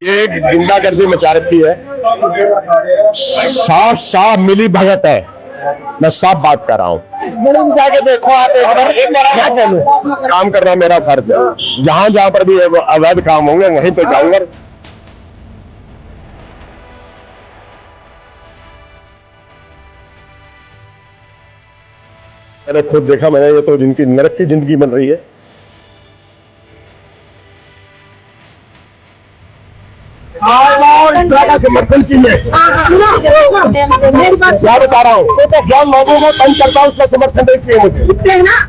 ये गुंडागर्दी मचा रखी है। साफ साफ मिली भगत है। मैं साफ बात कर रहा हूँ। जाके देखो आप एक बार क्या चलूं। काम करना मेरा फर्ज है। जहां जहां पर भी अवैध काम होंगे वहीं पे जाऊंगा। मैंने खुद देखा, मैंने ये तो जिनकी नरक की जिंदगी बन रही है। समर्थन कीजिए। क्या बता रहा हूँ, तो क्या लोगों को तंग करता हूँ उसका समर्थन नहीं चाहिए मुझे।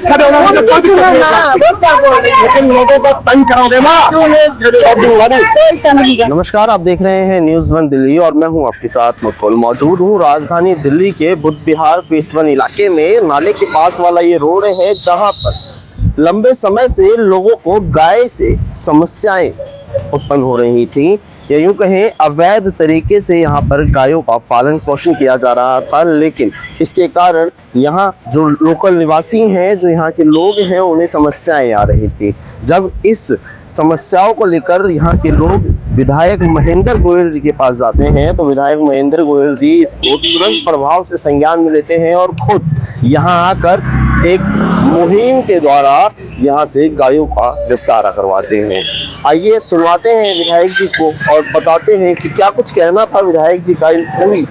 खड़े होना मुझे कोई दिक्कत नहीं है, लेकिन लोगों को तंग करोगे ना। नमस्कार, आप देख रहे हैं न्यूज़ वन दिल्ली और मैं हूं आपके साथ मुकुल। मौजूद हूं राजधानी दिल्ली के बुद्ध विहार फेज 1 इलाके में। नाले के पास वाला ये रोड है जहां पर लंबे समय से लोगों को गाय से समस्याएं उत्पन्न हो रही थी, या यूं कहें अवैध तरीके से यहाँ पर गायों का पालन पोषण किया जा रहा था। लेकिन इसके कारण यहाँ जो लोकल निवासी हैं, जो यहाँ के लोग हैं, उन्हें समस्याएं आ रही थी। जब इस समस्याओं को लेकर यहाँ के लोग विधायक महेंद्र गोयल जी के पास जाते हैं तो विधायक महेंद्र गोयल जी इसको तुरंत प्रभाव से संज्ञान में लेते हैं और खुद यहाँ आकर एक मुहिम के द्वारा यहाँ से गायों का निपटारा करवाते हैं। आइए सुनवाते हैं विधायक जी को और बताते हैं कि क्या कुछ कहना था विधायक जी का इन पूरी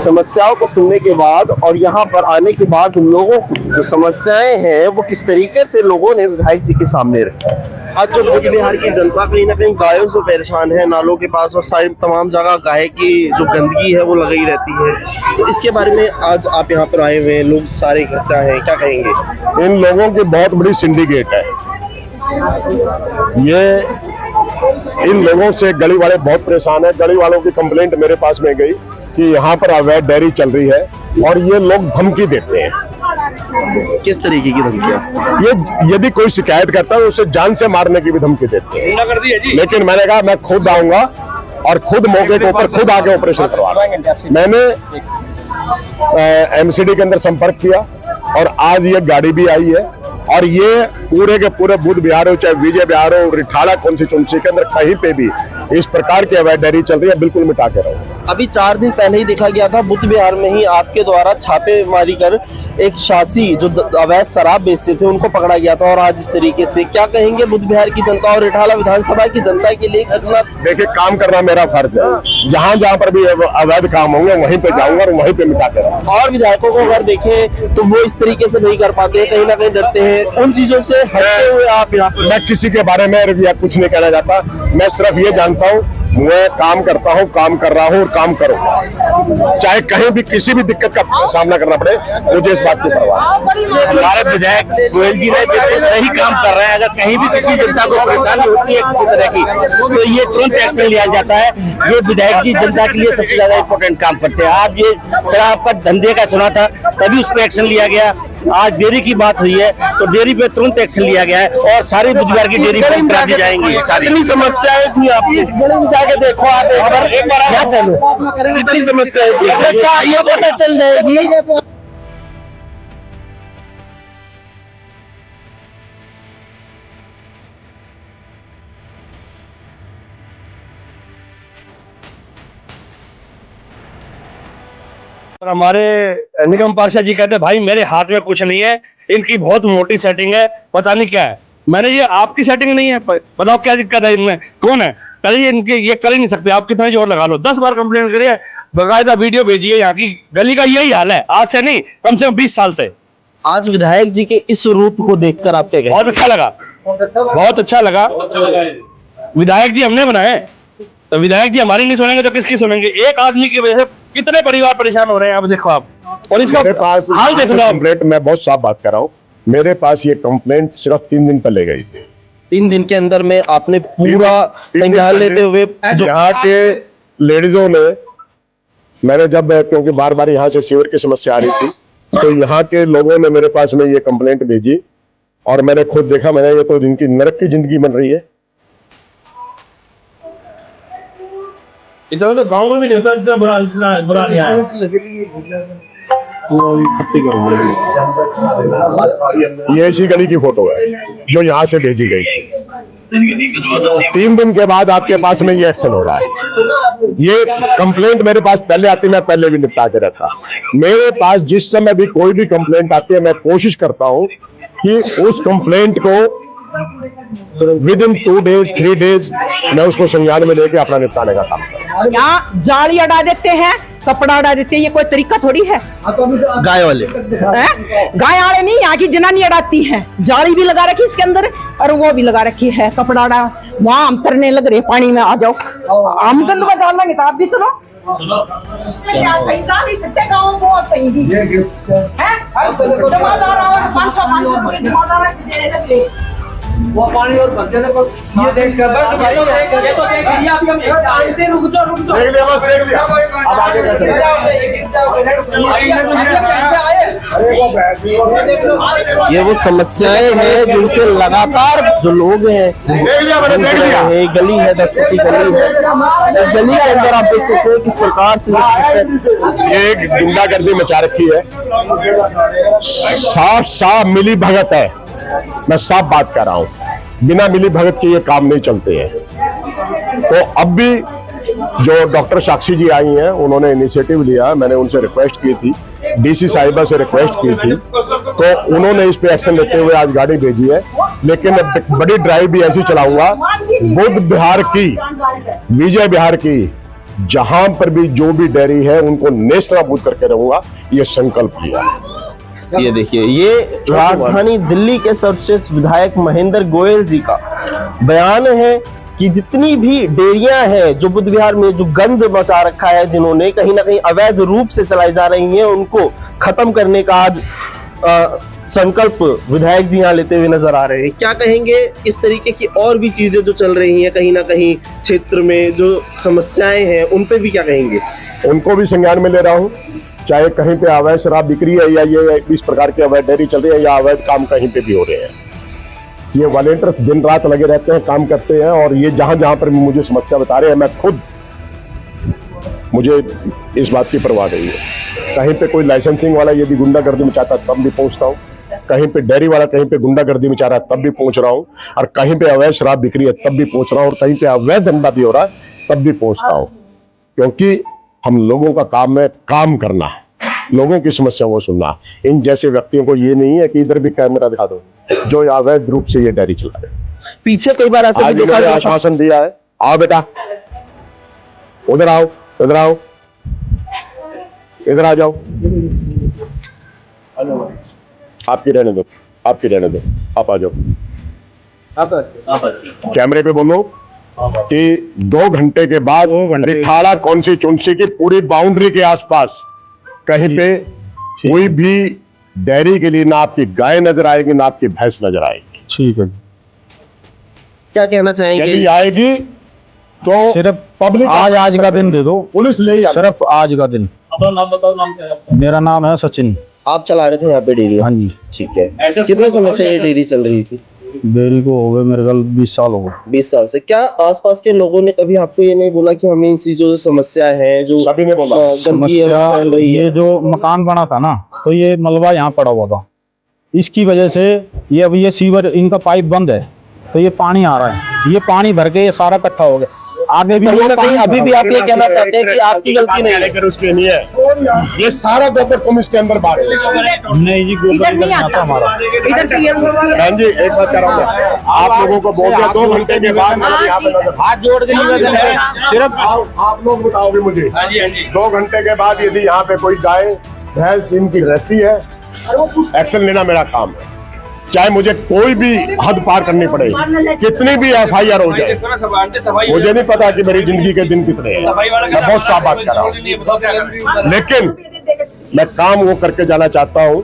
समस्याओं को सुनने के बाद, और यहाँ पर आने के बाद लोगों को जो समस्याएं हैं वो किस तरीके से लोगों ने विधायक जी के सामने रखी। आज जो बुद्ध विहार की जनता कहीं ना कहीं गायों से परेशान है, नालों के पास और सारी तमाम जगह गाय की जो गंदगी है वो लगी रहती है, तो इसके बारे में आज आप यहाँ पर आए हुए हैं, लोग सारे इकट्ठा हैं, क्या कहेंगे? इन लोगों की बहुत बड़ी सिंडिकेट है। ये इन लोगों से गली वाले बहुत परेशान है। गली वालों की कंप्लेंट मेरे पास में गई कि यहाँ पर अवैध डेयरी चल रही है और ये लोग धमकी देते हैं। किस तरीके की धमकियां? ये यदि कोई शिकायत करता है तो उसे जान से मारने की भी धमकी देते हैं। लेकिन मैंने कहा मैं खुद आऊंगा और खुद मौके के ऊपर खुद आके ऑपरेशन करवाऊंगा। मैंने एमसीडी के अंदर संपर्क किया और आज ये गाड़ी भी आई है और ये पूरे के पूरे बुद्ध विहार हो, चाहे विजय विहार हो, रिठाला कॉन्स्टिट्यूंसी के अंदर कहीं पे भी इस प्रकार की अवैध डेयरी चल रही है, बिल्कुल मिटा के रहो। अभी 4 दिन पहले ही देखा गया था बुद्ध विहार में ही आपके द्वारा छापेमारी कर एक शासी जो अवैध शराब बेचते थे उनको पकड़ा गया था, और आज इस तरीके से क्या कहेंगे बुद्ध विहार की जनता और रिठाला विधानसभा की जनता के लिए कितना? देखिए, काम करना मेरा फर्ज है। जहां जहां पर भी अवैध काम होंगे वहीं पे जाऊंगा और वहीं पे मिटा के रहूंगा। और विधायकों को अगर देखें तो वो इस तरीके से नहीं कर पाते, कहीं ना कहीं डरते हैं। उन चीजों से हटते हुए आप यहाँ पर? मैं किसी के बारे में कुछ नहीं कहना चाहता। मैं सिर्फ ये जानता हूँ मैं काम करता हूँ, काम कर रहा हूँ और काम करूंगा, चाहे कहीं भी किसी भी दिक्कत का सामना करना पड़े, मुझे इस बात की परवाह नहीं। हमारे विधायक गोयल जी ने बिल्कुल सही काम कर रहे हैं। अगर कहीं भी किसी जनता को परेशानी होती है किसी तरह की तो ये तुरंत एक्शन लिया जाता है। ये विधायक जी जनता के लिए सबसे ज्यादा इम्पोर्टेंट काम करते हैं। आज ये शराब का धंधे का सुना था तभी उस पर एक्शन लिया गया। आज डेयरी की बात हुई है तो डेयरी पे तुरंत एक्शन लिया गया है और सारी बुधवार की डेयरी बंद करा दी जाएंगी। कितनी समस्याएं थी आपकी? जाके देखो आप एक बार क्या चलो कितनी समस्याएं थी ये पता चल जाएगी। हमारे निगम पार्षद जी कहते हैं भाई मेरे हाथ में कुछ नहीं है, इनकी बहुत मोटी सेटिंग है, पता नहीं क्या है। मैंने ये आपकी सेटिंग नहीं है, बताओ क्या दिक्कत है इनमें, कौन है? कल इनके ये कर ही नहीं सकते, आप कितना जोर लगा लो। 10 बार कंप्लेंट करिए, बकायदा वीडियो भेजिए। यहाँ की गली का यही हाल है, आज से नहीं कम से कम 20 साल से। आज विधायक जी के इस रूप को देखकर आप क्या कहें? बहुत अच्छा लगा, बहुत अच्छा लगा। विधायक जी हमने बनाए तो विधायक जी हमारी नहीं सुनेंगे तो किसकी सुनेंगे? एक आदमी की वजह से कितने परिवार परेशान हो रहे हैं, आप देखो आप। और इसका पास हाल देख लो। कंप्लेंट मैं बहुत साफ बात कर रहा हूँ, मेरे पास ये कंप्लेंट सिर्फ 3 दिन पहले गई थी। 3 दिन के अंदर में आपने पूरा संज्ञान लेते हुए यहाँ के लेडीजों ने, मैंने जब क्योंकि बार बार यहाँ से सीवर की समस्या आ रही थी तो यहाँ के लोगों ने मेरे पास में ये कंप्लेंट भेजी और मैंने खुद देखा। मैंने ये तो जिनकी नरक की जिंदगी बन रही है। इतना तो गाँव में भी नहीं होता, इतना बुरा नहीं आया। ये इसी गली की फोटो है जो यहाँ से भेजी गई थी। 3 दिन के बाद आपके पास में ये एक्शन हो रहा है। ये कंप्लेंट मेरे पास पहले आती, मैं पहले भी निपटा के रखा। मेरे पास जिस समय भी कोई भी कंप्लेंट आती है, मैं कोशिश करता हूँ कि उस कंप्लेंट को विद इन 2 डेज 3 डेज मैं उसको संज्ञान में लेके अपना निपटाने का काम करता हूँ। यहाँ जाली अड़ा देते हैं, कपड़ा अड़ा देते हैं, ये कोई तरीका थोड़ी है। गाय वाले गाय वाले नहीं, यहाँ की जनानी अड़ाती है। जाली भी लगा रखी इसके अंदर और वो भी लगा रखी है, कपड़ा अड़ा। वहाँ हम तरने लग रहे, पानी में आ जाओ, हम गंद में डाल लेंगे तो आप भी चलो। कहीं जा नहीं सकते गाँव में, कहीं भी जमादार 500 जमादार देने लगे। वो पानी और भर देने को ये देख कर बस भाई ये तो देख लिया अभी हम एक से रुक जाओ देख लिया, बस देख लिया। अब आगे कैसे? ये वो समस्याएं हैं जिनसे लगातार जो लोग हैं, देख लिया मैंने, देख लिया। ये गली है 10 फुट की गली है। इस गली के अंदर आप देख सकते हैं किस प्रकार से ये एक गुंडागर्दी मचा रखी है, साफ मिली भगत है। मैं साफ बात कर रहा हूं, बिना मिली भगत के ये काम नहीं चलते हैं। तो अब भी जो डॉक्टर साक्षी जी आई हैं, उन्होंने इनिशिएटिव लिया। मैंने उनसे रिक्वेस्ट की थी, डीसी साहिबा से रिक्वेस्ट की थी, तो उन्होंने इस पे एक्शन लेते हुए आज गाड़ी भेजी है। लेकिन बड़ी ड्राइव भी ऐसी चलाऊंगा, बुद्ध बिहार की, विजय बिहार की, जहां पर भी जो भी डेयरी है उनको नेस्तनाबूद करके रहूंगा, ये संकल्प लिया। ये देखिए, ये राजधानी दिल्ली के सर्वश्रेष्ठ विधायक महेंद्र गोयल जी का बयान है कि जितनी भी डेयरियां हैं जो बुद्ध विहार में जो गंद मचा रखा है, जिन्होंने कहीं ना कहीं अवैध रूप से चलाई जा रही हैं, उनको खत्म करने का आज संकल्प विधायक जी यहाँ लेते हुए नजर आ रहे हैं। क्या कहेंगे इस तरीके की और भी चीजें जो चल रही हैं कहीं ना कहीं क्षेत्र में, जो समस्याएं हैं, उन पे भी क्या कहेंगे? उनको भी संज्ञान में ले रहा हूं, चाहे कहीं पे अवैध शराब बिक्री है या ये इस प्रकार के अवैध डेयरी चल रही है या अवैध काम कहीं पे भी हो रहे हैं। ये वॉलंटियर्स दिन रात लगे रहते हैं, काम करते हैं, और ये जहां जहां पर मुझे समस्या बता रहे हैं, मैं खुद, मुझे इस बात की परवाह नहीं है। कहीं पे कोई लाइसेंसिंग वाला यदि गुंडागर्दी मचाता है तब भी पहुंचता हूं, कहीं पे डेयरी वाला कहीं पे गुंडागर्दी मचा रहा है तब भी पहुंच रहा हूं, और कहीं पे अवैध शराब बिक्री है तब भी पहुंच रहा हूं, और कहीं पे अवैध धंधा भी हो रहा है तब भी पहुंचता हूं। क्योंकि हम लोगों का काम है काम करना, लोगों की समस्या को सुनना। इन जैसे व्यक्तियों को ये नहीं है कि इधर भी कैमरा दिखा दो जो अवैध रूप से ये डेयरी चला रहे। पीछे कई बार ऐसा भी देखा गया, आश्वासन दिया है, आओ बेटा, उधर आओ, इधर आओ, इधर आ जाओ, आपकी रहने दो, आपकी रहने दो, आप आ जाओ। कैमरे पे बोलो कि 2 घंटे के बाद रिठाड़ा कॉन्स्टिट्यूएंसी की पूरी बाउंड्री के आसपास कहीं पे कोई भी डेयरी के लिए ना आपकी गाय नजर आएगी ना आपकी भैंस नजर आएगी। ठीक है, क्या कहना चाहेंगे? यदि आएगी तो सिर्फ पब्लिक आज का दिन दे दो, पुलिस ले ही आएगी। सिर्फ आज का दिन। अपना नाम बताओ, नाम क्या है? मेरा नाम है सचिन। आप चला रहे थे यहाँ पे डेयरी? हाँ जी। ठीक है, कितने समय से ये डेयरी चल रही थी? डेयरी को हो गए मेरे ख्याल 20 साल हो गए। 20 साल से। क्या आसपास के लोगों ने कभी आपको ये नहीं बोला कि हमें इन चीजों से समस्या है, जो सभी ने बोला गंदगी समस्या फैल रही है? ये जो मकान बना था ना, तो ये मलबा यहाँ पड़ा हुआ था, इसकी वजह से ये अब ये सीवर इनका पाइप बंद है, तो ये पानी आ रहा है, ये पानी भर के ये सारा इकट्ठा हो गया। आगे भी कहीं ना कहीं अभी भी आप ये कहना चाहते हैं कि आपकी गलती नहीं है? लेकर उसके नहीं है, ये सारा गोबर तुम इसके अंदर बांट। नहीं जी, गोबर नहीं आता हमारा। बहन जी एक बात कह रहा हूँ, आप लोगों को बोल दिया 2 घंटे के बाद यहाँ पे हाथ जोड़ के निवेदन है, सिर्फ आप लोग बताओगे मुझे 2 घंटे के बाद यदि यहाँ पे कोई गाय भैंस इनकी रहती है, एक्शन लेना मेरा काम है। चाहे मुझे कोई भी हद पार करनी पड़े, कितनी भी FIR हो जाए, मुझे नहीं पता कि मेरी जिंदगी के दिन कितने हैं, मैं बहुत साफ बात कर रहा हूँ। लेकिन मैं काम वो करके जाना चाहता हूँ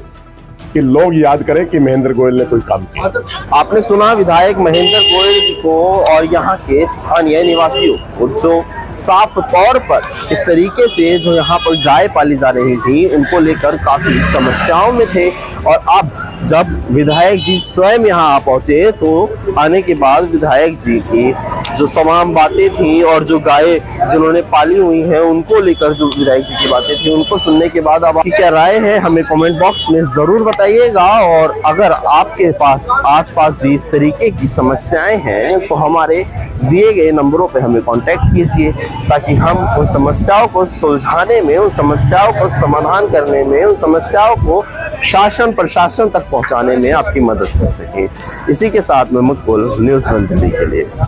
कि लोग याद करें कि महेंद्र गोयल ने कोई काम किया। आपने सुना विधायक महेंद्र गोयल जी को और यहाँ के स्थानीय निवासियों को, जो साफ तौर पर इस तरीके से जो यहाँ पर गाय पाली जा रही थी उनको लेकर काफी समस्याओं में थे, और अब जब विधायक जी स्वयं यहाँ पहुंचे तो आने के बाद विधायक जी की जो तमाम बातें थी और जो गाय जिन्होंने पाली हुई हैं उनको लेकर जो विधायक जी की बातें थी उनको सुनने के बाद अब आपकी क्या राय है हमें कमेंट बॉक्स में जरूर बताइएगा। और अगर आपके पास आसपास भी इस तरीके की समस्याएं हैं तो हमारे दिए गए नंबरों पे हमें कांटेक्ट कीजिए ताकि हम उन समस्याओं को सुलझाने में, उन समस्याओं को समाधान करने में, उन समस्याओं को शासन प्रशासन तक पहुंचाने में आपकी मदद कर सके। इसी के साथ मैं मुकुल, न्यूज़ 1 दिल्ली के लिए।